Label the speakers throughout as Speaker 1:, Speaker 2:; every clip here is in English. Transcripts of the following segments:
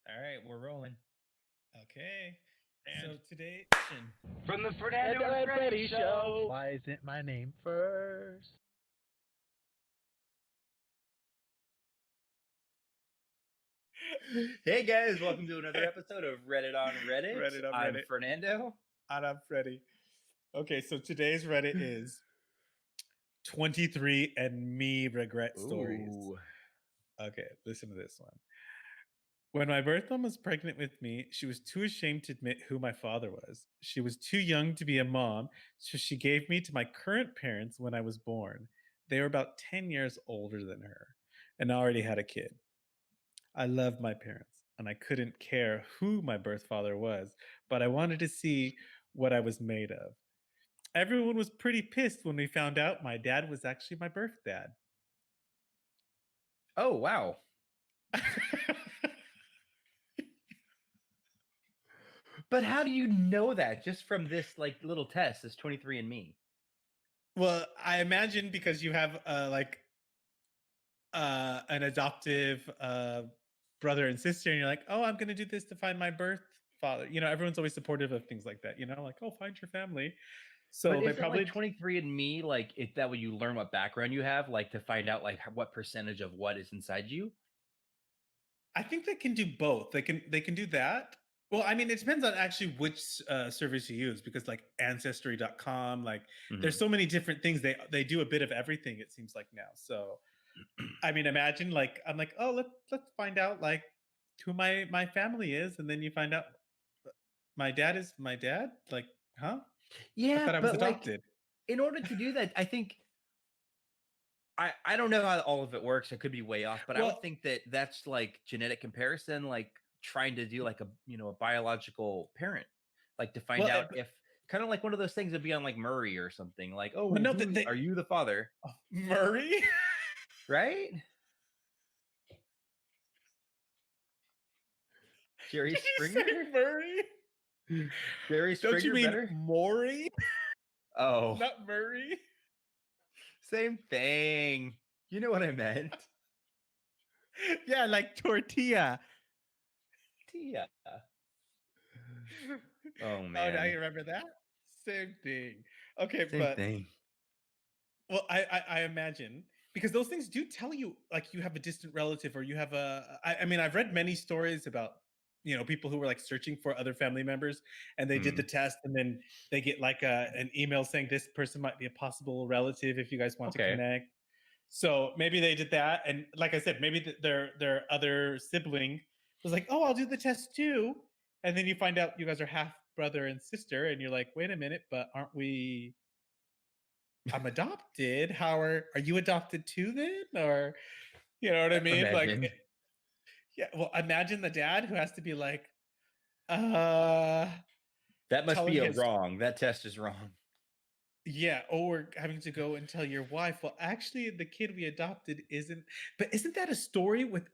Speaker 1: All right, we're rolling.
Speaker 2: Okay.
Speaker 1: And
Speaker 2: So today,
Speaker 1: from the Fernando and Freddy show.
Speaker 3: Why isn't my name first?
Speaker 1: Hey guys, welcome to another episode of Readit on Reddit.
Speaker 2: Reddit on
Speaker 1: I'm
Speaker 2: Reddit.
Speaker 1: Fernando.
Speaker 2: And I'm Freddy. Okay, so today's Reddit is 23 and me regret stories.
Speaker 1: Ooh.
Speaker 2: Okay, listen to this one. When my birth mom was pregnant with me, she was too ashamed to admit who my father was. She was too young to be a mom, so she gave me to my current parents when I was born. They were about 10 years older than her and already had a kid. I loved my parents and I couldn't care who my birth father was, but I wanted to see what I was made of. Everyone was pretty pissed when we found out my dad was actually my birth dad.
Speaker 1: Oh, wow. But how do you know that just from this like little test, this 23andMe?
Speaker 2: Well, I imagine because you have an adoptive brother and sister, and you're like, oh, I'm going to do this to find my birth father. You know, everyone's always supportive of things like that. You know, like, oh, find your family. So
Speaker 1: But
Speaker 2: they
Speaker 1: isn't
Speaker 2: probably
Speaker 1: like 23andMe like it that way you learn what background you have, like to find out like what percentage of what is inside you?
Speaker 2: I think they can do both. They can do that. Well, I mean, it depends on actually which service you use because like ancestry.com, like there's
Speaker 1: Mhm.
Speaker 2: so many different things. They do a bit of everything, it seems like now. So I mean, imagine like I'm like, oh, let's find out like who my family is, and then you find out my dad is my dad. Like, huh? I
Speaker 1: Yeah,
Speaker 2: thought I was
Speaker 1: but like
Speaker 2: adopted.
Speaker 1: in order to do that, I think I don't know how all of it works. I could be way off, but I would
Speaker 2: Well,
Speaker 1: think that that's like genetic comparison, like trying to do like a biological parent, like to find
Speaker 2: well,
Speaker 1: out if kind of like one of those things would be on like Murry or something. Like,
Speaker 2: well,
Speaker 1: oh,
Speaker 2: no,
Speaker 1: who are you the father?
Speaker 2: Murray.
Speaker 1: Right? Jerry
Speaker 2: Did you say
Speaker 1: Springer?
Speaker 2: Murray?
Speaker 1: Jerry
Speaker 2: Don't you
Speaker 1: Springer
Speaker 2: mean
Speaker 1: better?
Speaker 2: Maury,
Speaker 1: Oh,
Speaker 2: not Murray?
Speaker 1: same thing. You know what I meant.
Speaker 2: Yeah, like tortilla.
Speaker 1: Tia. Oh
Speaker 2: Oh, now
Speaker 1: man.
Speaker 2: you remember that? Same thing. Okay,
Speaker 1: Same
Speaker 2: but
Speaker 1: thing.
Speaker 2: well, I imagine because those things do tell you like you have a distant relative or you have I mean, I've read many stories about people who were like searching for other family members and they did the
Speaker 1: Hmm.
Speaker 2: test and then they get like an email saying this person might be a possible relative if you guys want to
Speaker 1: Okay.
Speaker 2: connect. So maybe they did that, and like I said, maybe their other sibling was like, "Oh, I'll do the test too," and then you find out you guys are half brother and sister, and you're like, "Wait a minute, but aren't we? I'm adopted. How are you adopted too then?" Or you know what I mean?
Speaker 1: Imagine.
Speaker 2: Yeah. Well, imagine the dad who has to be like, uh,
Speaker 1: That must
Speaker 2: telling
Speaker 1: be a
Speaker 2: his
Speaker 1: wrong. That test is wrong.
Speaker 2: yeah, or having to go and tell your wife, well, actually, the kid we adopted isn't. But isn't that a story with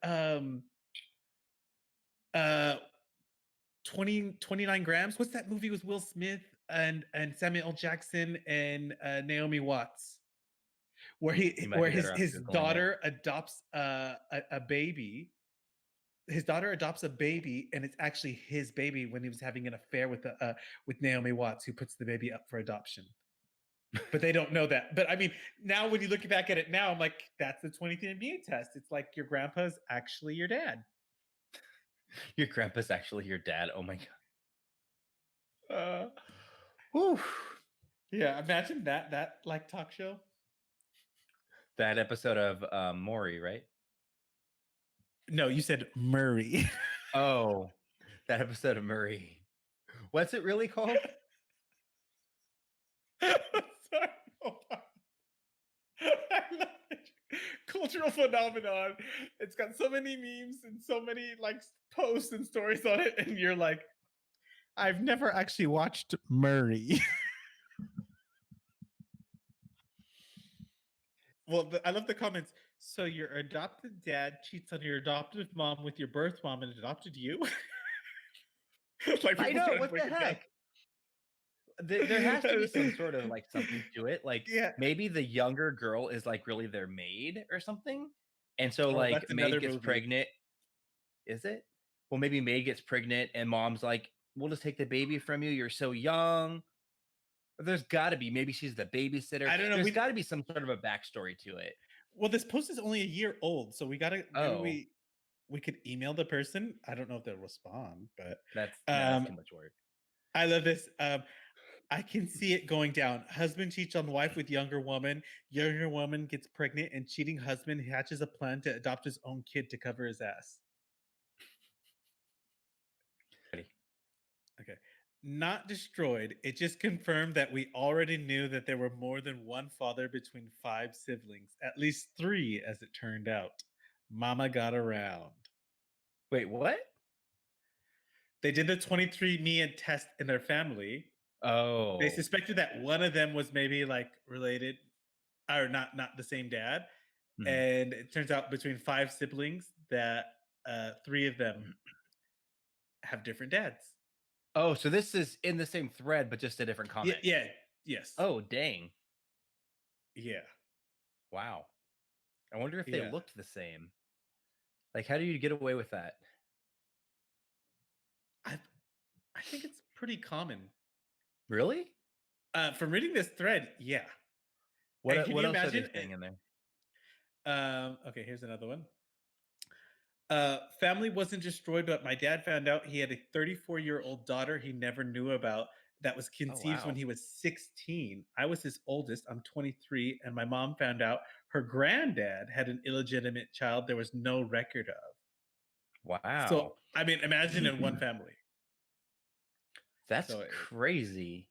Speaker 2: uh 29 grams. What's that movie with Will Smith and Samuel L. Jackson and Naomi Watts, where
Speaker 1: You
Speaker 2: he
Speaker 1: might
Speaker 2: where
Speaker 1: be better off
Speaker 2: his
Speaker 1: Googling it.
Speaker 2: daughter adopts a baby. His daughter adopts a baby, and it's actually his baby when he was having an affair with Naomi Watts, who puts the baby up for adoption. But they don't know that. But I mean, now when you look back at it now, I'm like, that's the 23andMe test. It's like your grandpa's actually your dad.
Speaker 1: Your grandpa's actually your dad. Oh my god.
Speaker 2: Uh,
Speaker 1: Whew.
Speaker 2: yeah, imagine that like talk show.
Speaker 1: That episode of Maury, right?
Speaker 2: No, you said Murray.
Speaker 1: Oh, that episode of Murray. What's it really called?
Speaker 2: Sorry, hold on. I love it. Cultural phenomenon. It's got so many memes and so many like posts and stories on it, and you're like, I've never actually watched Murray. Well, I love the comments. So your adopted dad cheats on your adoptive mom with your birth mom and adopted you? Like
Speaker 1: I
Speaker 2: people
Speaker 1: know.
Speaker 2: trying to
Speaker 1: What
Speaker 2: break
Speaker 1: the
Speaker 2: it down.
Speaker 1: heck? There has to be some sort of like something to it. Like
Speaker 2: Yeah.
Speaker 1: maybe the younger girl is like really their maid or something. And so
Speaker 2: Oh,
Speaker 1: like
Speaker 2: that's
Speaker 1: maid
Speaker 2: another
Speaker 1: gets
Speaker 2: movie.
Speaker 1: pregnant. Is it? Well, maybe May gets pregnant and mom's like, "We'll just take the baby from you. You're so young." Or there's got to be, maybe she's the babysitter.
Speaker 2: I don't know.
Speaker 1: There's got to be some sort of a backstory to it.
Speaker 2: Well, this post is only a year old, so we gotta maybe
Speaker 1: Oh,
Speaker 2: we could email the person. I don't know if they'll respond, but
Speaker 1: that's too much work.
Speaker 2: I love this. I can see it going down. Husband cheats on wife with younger woman. Younger woman gets pregnant, and cheating husband hatches a plan to adopt his own kid to cover his ass.
Speaker 1: Ready.
Speaker 2: Okay. Not destroyed. It just confirmed that we already knew that there were more than one father between 5 siblings, at least 3, as it turned out. Mama got around.
Speaker 1: Wait, what?
Speaker 2: They did the 23andMe and test in their family.
Speaker 1: Oh,
Speaker 2: They suspected that one of them was maybe like related or not the same dad.
Speaker 1: Mhm.
Speaker 2: And it turns out between 5 siblings that 3 of them have different dads.
Speaker 1: Oh, so this is in the same thread, but just a different comment.
Speaker 2: Yeah. Yes.
Speaker 1: Oh, dang.
Speaker 2: Yeah.
Speaker 1: Wow. I wonder if they
Speaker 2: Yeah.
Speaker 1: looked the same. Like, how do you get away with that?
Speaker 2: I think it's pretty common.
Speaker 1: Really?
Speaker 2: From reading this thread, yeah.
Speaker 1: What
Speaker 2: And can
Speaker 1: what
Speaker 2: you
Speaker 1: else are they
Speaker 2: imagine?
Speaker 1: saying in there?
Speaker 2: Okay, here's another one. Family wasn't destroyed, but my dad found out he had a 34-year-old daughter he never knew about that was conceived when
Speaker 1: wow.
Speaker 2: he was 16. I was his oldest. I'm 23, and my mom found out her granddad had an illegitimate child there was no record of. So,
Speaker 1: Wow.
Speaker 2: I mean, imagine in one family.
Speaker 1: That's
Speaker 2: So
Speaker 1: crazy.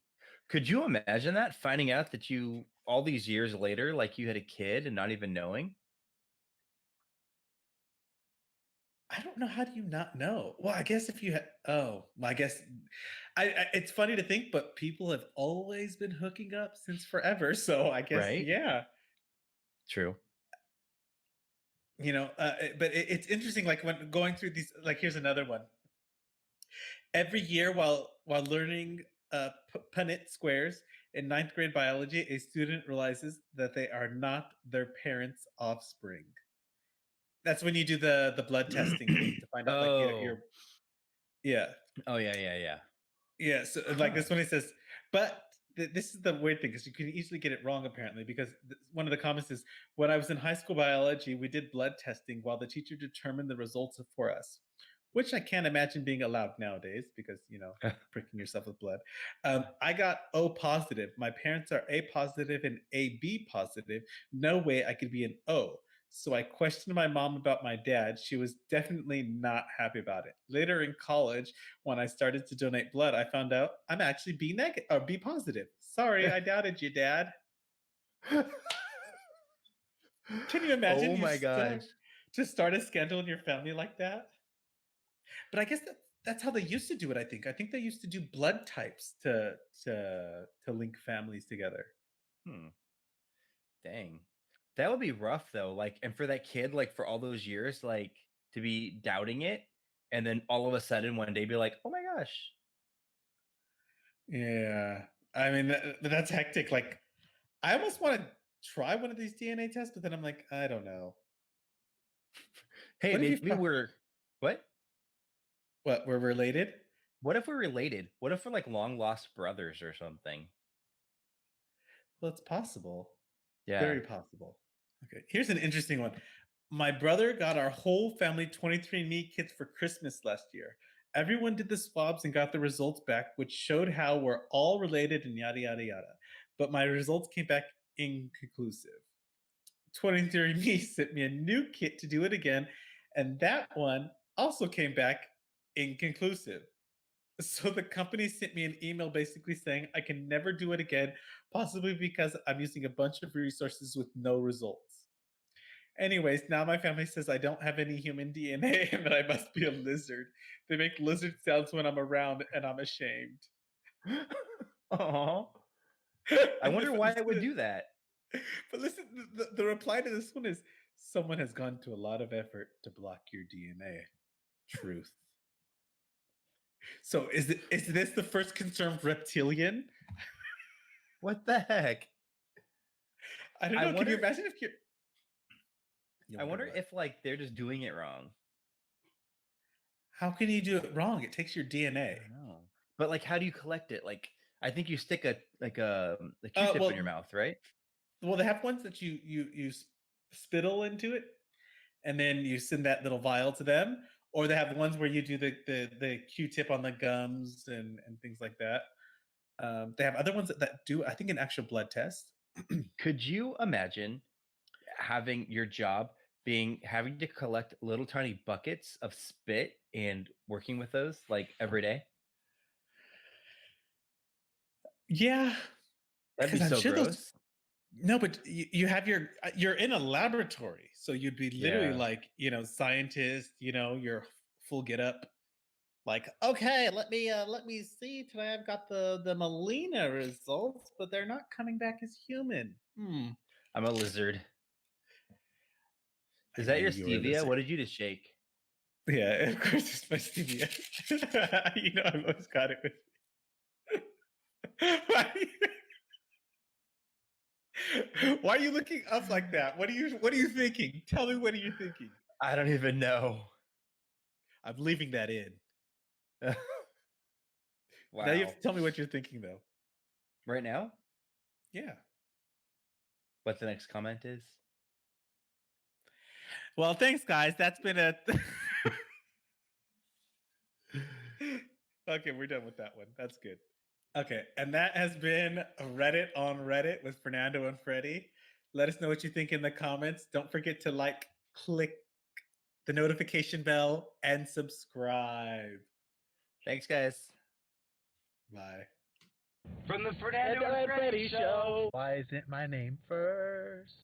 Speaker 1: Could you imagine that, finding out that you all these years later, like you had a kid and not even knowing?
Speaker 2: I don't know. How do you not know? Well, I guess if you had, oh, well, I guess it's funny to think, but people have always been hooking up since forever. So I guess,
Speaker 1: Right?
Speaker 2: yeah,
Speaker 1: True.
Speaker 2: but it's interesting. Like when going through these, like here's another one. Every year, while learning Punnett squares in ninth grade biology, a student realizes that they are not their parents' offspring. That's when you do the blood testing thing to find out, like
Speaker 1: Oh.
Speaker 2: yeah.
Speaker 1: Oh, yeah.
Speaker 2: Yeah, so like this one, it says, but this is the weird thing because you can easily get it wrong apparently. Because one of the comments is, when I was in high school biology, we did blood testing while the teacher determined the results for us, which I can't imagine being allowed nowadays because pricking yourself with blood. I got O positive. My parents are A positive and AB positive. No way I could be an O. So I questioned my mom about my dad. She was definitely not happy about it. Later in college, when I started to donate blood, I found out I'm actually B negative or B positive. Sorry, I doubted you, Dad. Can you imagine
Speaker 1: Oh my gosh.
Speaker 2: to start a scandal in your family like that? But I guess that's how they used to do it. I think they used to do blood types to link families together.
Speaker 1: Hmm. Dang. That would be rough though. Like, and for that kid, like for all those years, like to be doubting it, and then all of a sudden one day be like, oh my gosh.
Speaker 2: Yeah, I mean that's hectic. Like, I almost want to try one of these DNA tests, but then I'm like, I don't know.
Speaker 1: Hey,
Speaker 2: What if you
Speaker 1: maybe we're what?
Speaker 2: what we're related?
Speaker 1: What if we're related? What if we're like long lost brothers or something?
Speaker 2: Well, it's possible.
Speaker 1: Yeah.
Speaker 2: Very possible. Okay, here's an interesting one. My brother got our whole family 23andMe kits for Christmas last year. Everyone did the swabs and got the results back, which showed how we're all related and yada, yada, yada. But my results came back inconclusive. 23andMe sent me a new kit to do it again, and that one also came back inconclusive. So the company sent me an email basically saying I can never do it again, possibly because I'm using a bunch of resources with no results. Anyways, now my family says I don't have any human DNA and that I must be a lizard. They make lizard sounds when I'm around, and I'm ashamed.
Speaker 1: Oh. I wonder why it would do that.
Speaker 2: But listen, the reply to this one is, someone has gone to a lot of effort to block your DNA. Truth. So is this the first confirmed reptilian?
Speaker 1: What the heck?
Speaker 2: I don't
Speaker 1: I
Speaker 2: know. Can you
Speaker 1: wonder
Speaker 2: imagine if you're? You
Speaker 1: I wonder
Speaker 2: what?
Speaker 1: if like they're just doing it wrong.
Speaker 2: How can you do it wrong? It takes your DNA.
Speaker 1: I don't know. But like, how do you collect it? Like, I think you stick a Q-tip in your mouth, right?
Speaker 2: Well, they have ones that you spittle into it, and then you send that little vial to them, or they have ones where you do the Q-tip on the gums and things like that. They have other ones that do, I think, an actual blood test.
Speaker 1: Could you imagine having your job being having to collect little tiny buckets of spit and working with those like every day?
Speaker 2: Yeah,
Speaker 1: That'd be
Speaker 2: because I'm
Speaker 1: so
Speaker 2: sure those.
Speaker 1: gross.
Speaker 2: No, but you have you're in a laboratory, so you'd be literally
Speaker 1: Yeah.
Speaker 2: like, scientist, your full get up. Like, okay, let me see. Today I've got the Melina results, but they're not coming back as human.
Speaker 1: I'm a lizard.
Speaker 2: I
Speaker 1: Is that
Speaker 2: knew
Speaker 1: your
Speaker 2: you were a
Speaker 1: stevia?
Speaker 2: lizard.
Speaker 1: What did you just shake?
Speaker 2: Yeah, of course it's my stevia. I've always got it with me. Why are you looking up like that? What are you thinking? Tell me, what are you thinking?
Speaker 1: I don't even know.
Speaker 2: I'm leaving that in.
Speaker 1: Wow.
Speaker 2: Now you have to tell me what you're thinking, though.
Speaker 1: Right now?
Speaker 2: Yeah.
Speaker 1: What the next comment is?
Speaker 2: Well, thanks, guys. That's been a. Okay, we're done with that one. That's good. Okay, and that has been Reddit on Reddit with Fernando and Freddie. Let us know what you think in the comments. Don't forget to click the notification bell, and subscribe.
Speaker 1: Thanks, guys.
Speaker 2: Bye.
Speaker 3: From the Fernando and Freddy Show. Why isn't my name first?